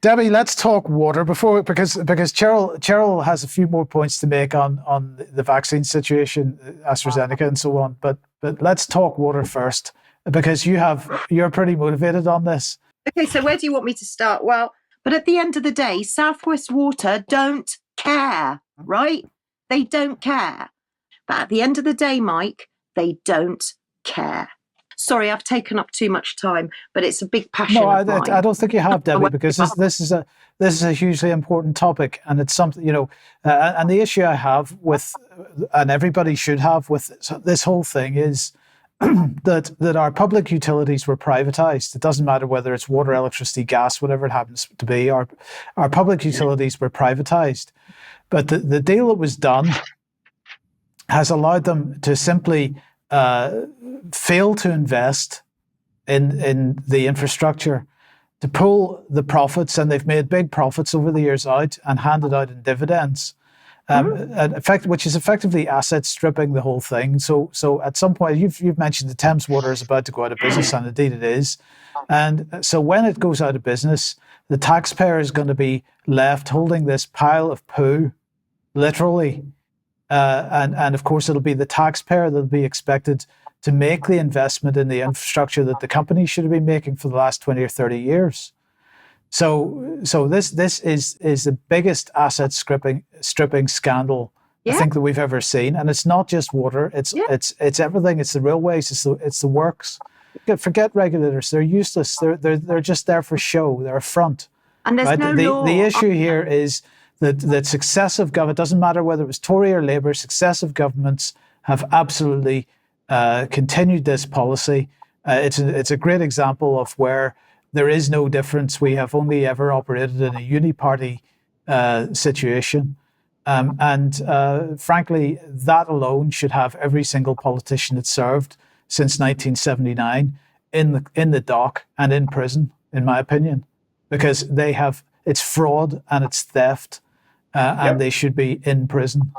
Debbie, let's talk water because Cheryl has a few more points to make on the vaccine situation, AstraZeneca and so on. But let's talk water first because you're pretty motivated on this. Okay, so where do you want me to start? Well, but at the end of the day, Southwest Water don't care, right? They don't care. But at the end of the day, Mike, they don't care. Sorry, I've taken up too much time, but it's a big passion of mine. I don't think you have, Debbie, because this is a hugely important topic, and it's something, and the issue I have with, and everybody should have with this whole thing is that our public utilities were privatized. It doesn't matter whether it's water, electricity, gas, whatever it happens to be. Our public utilities were privatized, but the deal that was done has allowed them to simply fail to invest in the infrastructure, to pull the profits, and they've made big profits over the years out and handed out in dividends, which is effectively asset stripping the whole thing. So at some point, you've mentioned the Thames Water is about to go out of business, and indeed it is. And so when it goes out of business, the taxpayer is going to be left holding this pile of poo, literally. And of course, it'll be the taxpayer that'll be expected to make the investment in the infrastructure that the company should have been making for the last 20 or 30 years. So this is the biggest asset stripping scandal I think that we've ever seen, and it's not just water. It's everything. It's the railways. It's the works. Forget regulators. They're useless. They're just there for show. They're a front. And there's no law. The issue here is that successive government, doesn't matter whether it was Tory or Labour, successive governments have absolutely continued this policy. It's a great example of where there is no difference. We have only ever operated in a uniparty situation. Frankly, that alone should have every single politician that's served since 1979 in the dock and in prison, in my opinion, because it's fraud and it's theft. And they should be in prison.